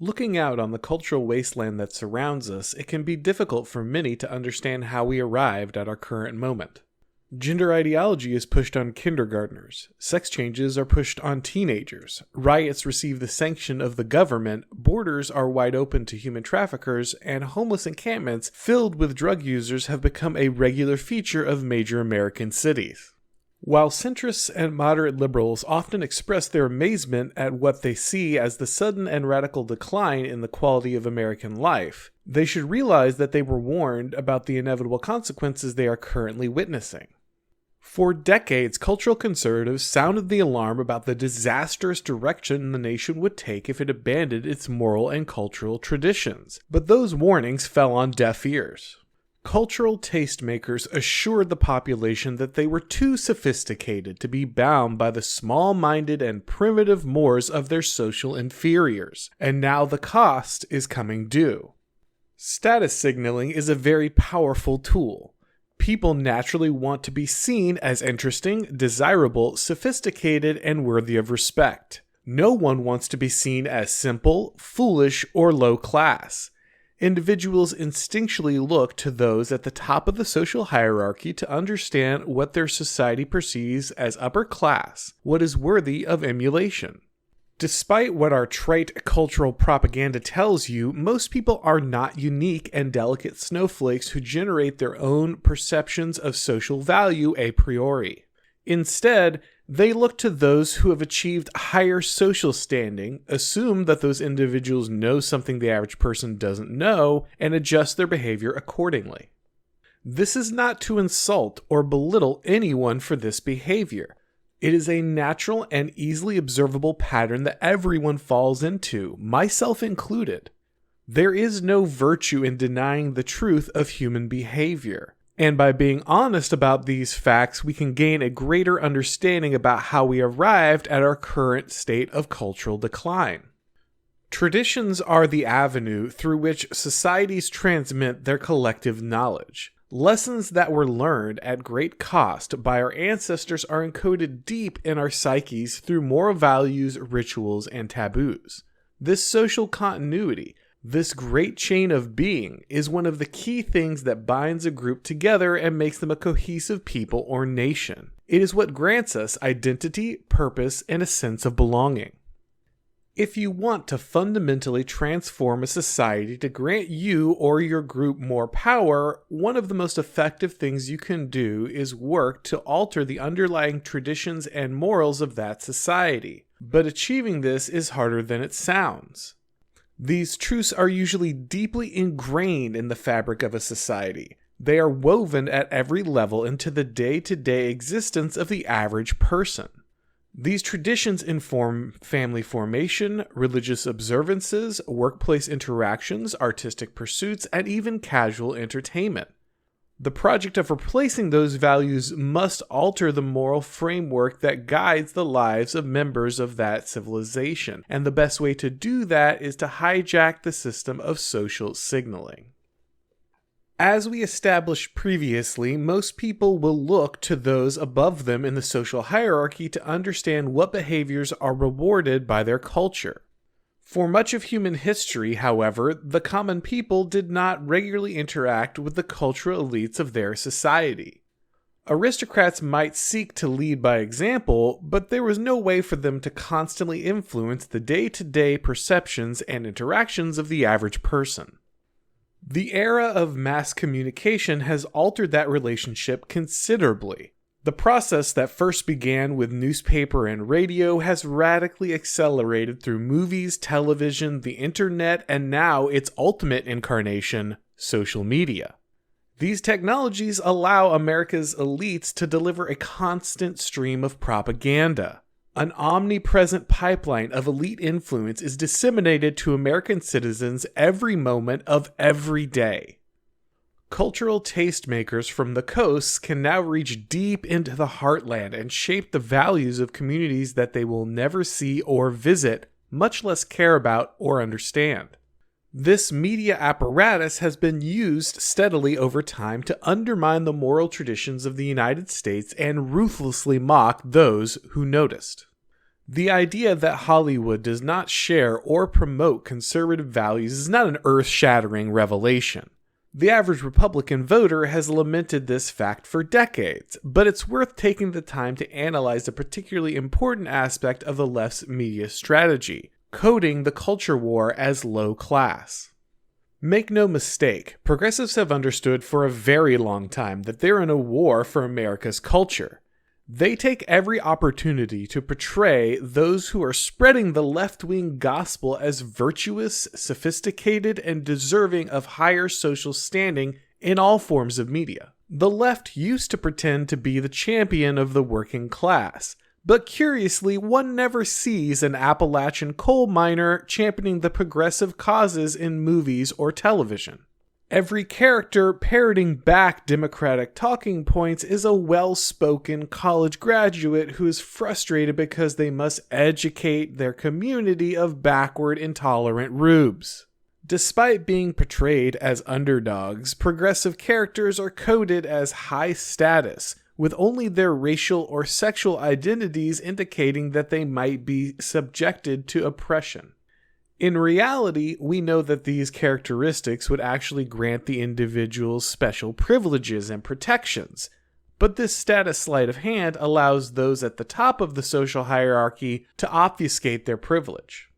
Looking out on the cultural wasteland that surrounds us, it can be difficult for many to understand how we arrived at our current moment. Gender ideology is pushed on kindergartners, sex changes are pushed on teenagers, riots receive the sanction of the government, borders are wide open to human traffickers, and homeless encampments filled with drug users have become a regular feature of major American cities. While centrists and moderate liberals often express their amazement at what they see as the sudden and radical decline in the quality of American life, they should realize that they were warned about the inevitable consequences they are currently witnessing. For decades, cultural conservatives sounded the alarm about the disastrous direction the nation would take if it abandoned its moral and cultural traditions, but those warnings fell on deaf ears. Cultural tastemakers assured the population that they were too sophisticated to be bound by the small-minded and primitive mores of their social inferiors, and now the cost is coming due. Status signaling is a very powerful tool. People naturally want to be seen as interesting, desirable, sophisticated, and worthy of respect. No one wants to be seen as simple, foolish, or low class. Individuals instinctually look to those at the top of the social hierarchy to understand what their society perceives as upper class, what is worthy of emulation. Despite what our trite cultural propaganda tells you, most people are not unique and delicate snowflakes who generate their own perceptions of social value a priori. Instead, they look to those who have achieved higher social standing, assume that those individuals know something the average person doesn't know, and adjust their behavior accordingly. This is not to insult or belittle anyone for this behavior. It is a natural and easily observable pattern that everyone falls into, myself included. There is no virtue in denying the truth of human behavior. And by being honest about these facts, we can gain a greater understanding about how we arrived at our current state of cultural decline. Traditions are the avenue through which societies transmit their collective knowledge. Lessons that were learned at great cost by our ancestors are encoded deep in our psyches through moral values, rituals, and taboos. This social continuity, this great chain of being, is one of the key things that binds a group together and makes them a cohesive people or nation. It is what grants us identity, purpose, and a sense of belonging. If you want to fundamentally transform a society to grant you or your group more power, one of the most effective things you can do is work to alter the underlying traditions and morals of that society. But achieving this is harder than it sounds. These truths are usually deeply ingrained in the fabric of a society. They are woven at every level into the day-to-day existence of the average person. These traditions inform family formation, religious observances, workplace interactions, artistic pursuits, and even casual entertainment. The project of replacing those values must alter the moral framework that guides the lives of members of that civilization, and the best way to do that is to hijack the system of social signaling. As we established previously, most people will look to those above them in the social hierarchy to understand what behaviors are rewarded by their culture. For much of human history, however, the common people did not regularly interact with the cultural elites of their society. Aristocrats might seek to lead by example, but there was no way for them to constantly influence the day-to-day perceptions and interactions of the average person. The era of mass communication has altered that relationship considerably. The process that first began with newspaper and radio has radically accelerated through movies, television, the internet, and now its ultimate incarnation, social media. These technologies allow America's elites to deliver a constant stream of propaganda. An omnipresent pipeline of elite influence is disseminated to American citizens every moment of every day. Cultural tastemakers from the coasts can now reach deep into the heartland and shape the values of communities that they will never see or visit, much less care about or understand. This media apparatus has been used steadily over time to undermine the moral traditions of the United States and ruthlessly mock those who noticed. The idea that Hollywood does not share or promote conservative values is not an earth-shattering revelation. The average Republican voter has lamented this fact for decades, but it's worth taking the time to analyze a particularly important aspect of the left's media strategy, coding the culture war as low class. Make no mistake, progressives have understood for a very long time that they're in a war for America's culture. They take every opportunity to portray those who are spreading the left-wing gospel as virtuous, sophisticated, and deserving of higher social standing in all forms of media. The left used to pretend to be the champion of the working class, but curiously, one never sees an Appalachian coal miner championing the progressive causes in movies or television. Every character parroting back Democratic talking points is a well-spoken college graduate who is frustrated because they must educate their community of backward, intolerant rubes. Despite being portrayed as underdogs, progressive characters are coded as high status, with only their racial or sexual identities indicating that they might be subjected to oppression. In reality, we know that these characteristics would actually grant the individuals special privileges and protections, but this status sleight of hand allows those at the top of the social hierarchy to obfuscate their privilege.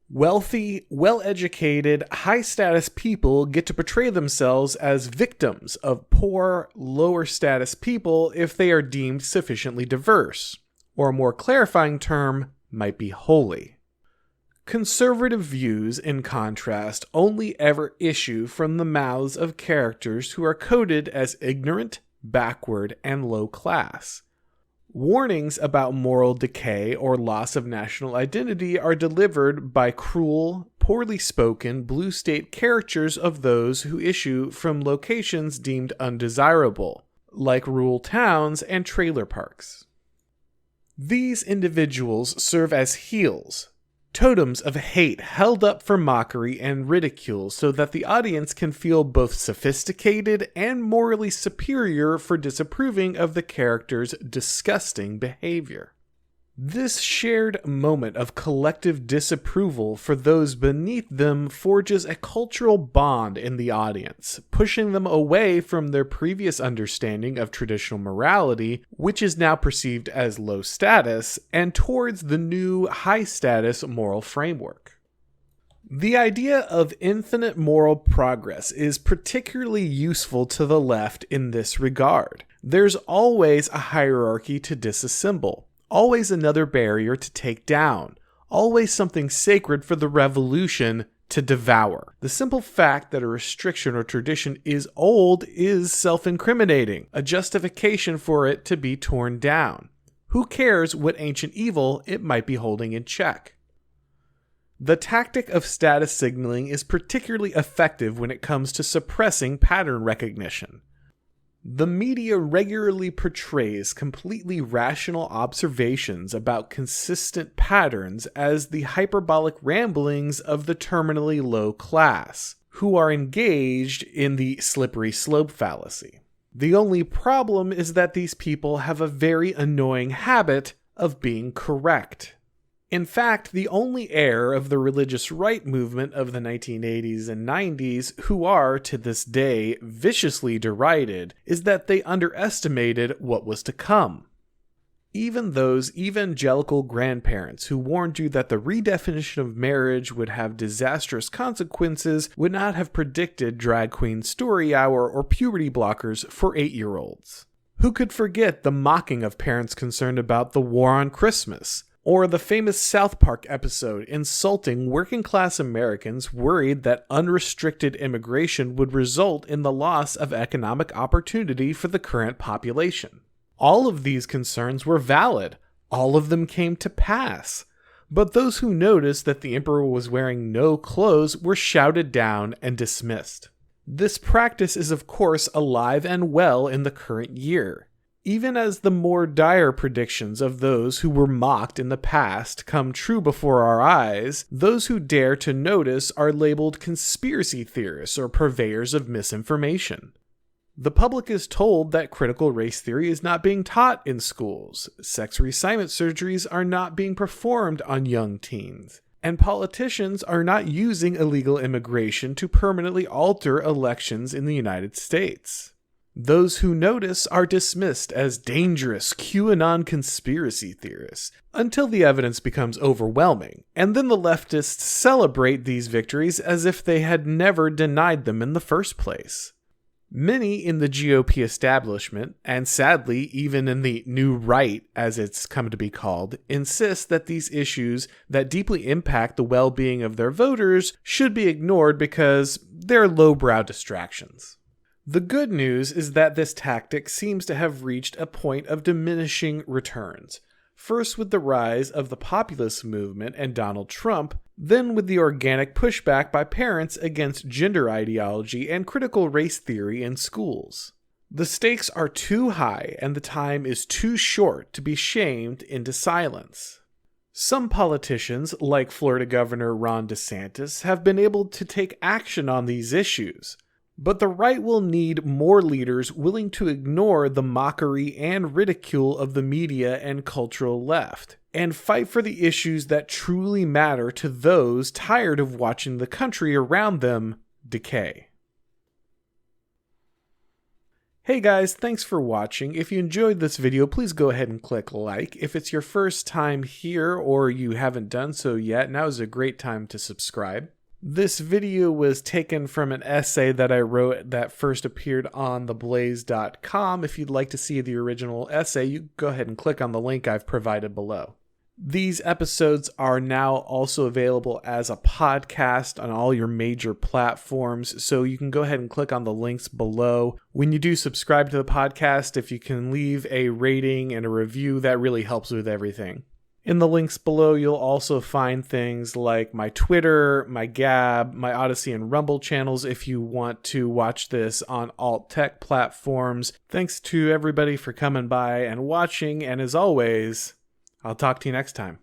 Wealthy, well-educated, high-status people get to portray themselves as victims of poor, lower-status people if they are deemed sufficiently diverse, or a more clarifying term might be holy. Conservative views, in contrast, only ever issue from the mouths of characters who are coded as ignorant, backward, and low class. Warnings about moral decay or loss of national identity are delivered by cruel, poorly spoken blue state characters of those who issue from locations deemed undesirable, like rural towns and trailer parks. These individuals serve as heels, totems of hate held up for mockery and ridicule so that the audience can feel both sophisticated and morally superior for disapproving of the character's disgusting behavior. This shared moment of collective disapproval for those beneath them forges a cultural bond in the audience, pushing them away from their previous understanding of traditional morality, which is now perceived as low status, and towards the new high status moral framework. The idea of infinite moral progress is particularly useful to the left in this regard. There's always a hierarchy to disassemble. Always another barrier to take down, always something sacred for the revolution to devour. The simple fact that a restriction or tradition is old is self-incriminating, a justification for it to be torn down. Who cares what ancient evil it might be holding in check? The tactic of status signaling is particularly effective when it comes to suppressing pattern recognition. The media regularly portrays completely rational observations about consistent patterns as the hyperbolic ramblings of the terminally low class, who are engaged in the slippery slope fallacy. The only problem is that these people have a very annoying habit of being correct. In fact, the only heir of the religious right movement of the 1980s and 90s, who are, to this day, viciously derided, is that they underestimated what was to come. Even those evangelical grandparents who warned you that the redefinition of marriage would have disastrous consequences would not have predicted drag queen story hour or puberty blockers for 8-year-olds. Who could forget the mocking of parents concerned about the war on Christmas? Or the famous South Park episode insulting working-class Americans worried that unrestricted immigration would result in the loss of economic opportunity for the current population. All of these concerns were valid. All of them came to pass. But those who noticed that the emperor was wearing no clothes were shouted down and dismissed. This practice is of course alive and well in the current year. Even as the more dire predictions of those who were mocked in the past come true before our eyes, those who dare to notice are labeled conspiracy theorists or purveyors of misinformation. The public is told that critical race theory is not being taught in schools, sex reassignment surgeries are not being performed on young teens, and politicians are not using illegal immigration to permanently alter elections in the United States. Those who notice are dismissed as dangerous QAnon conspiracy theorists until the evidence becomes overwhelming, and then the leftists celebrate these victories as if they had never denied them in the first place. Many in the GOP establishment, and sadly even in the New Right as it's come to be called, insist that these issues that deeply impact the well-being of their voters should be ignored because they're lowbrow distractions. The good news is that this tactic seems to have reached a point of diminishing returns. First with the rise of the populist movement and Donald Trump, then with the organic pushback by parents against gender ideology and critical race theory in schools. The stakes are too high and the time is too short to be shamed into silence. Some politicians, like Florida Governor Ron DeSantis, have been able to take action on these issues. But the right will need more leaders willing to ignore the mockery and ridicule of the media and cultural left, and fight for the issues that truly matter to those tired of watching the country around them decay. Hey guys, thanks for watching. If you enjoyed this video, please go ahead and click like. If it's your first time here or you haven't done so yet, now is a great time to subscribe. This video was taken from an essay that I wrote that first appeared on theblaze.com. If you'd like to see the original essay, you go ahead and click on the link I've provided below. These episodes are now also available as a podcast on all your major platforms, so you can go ahead and click on the links below. When you do subscribe to the podcast, if you can leave a rating and a review, that really helps with everything. In the links below, you'll also find things like my Twitter, my Gab, my Odyssey and Rumble channels if you want to watch this on alt tech platforms. Thanks to everybody for coming by and watching, and as always, I'll talk to you next time.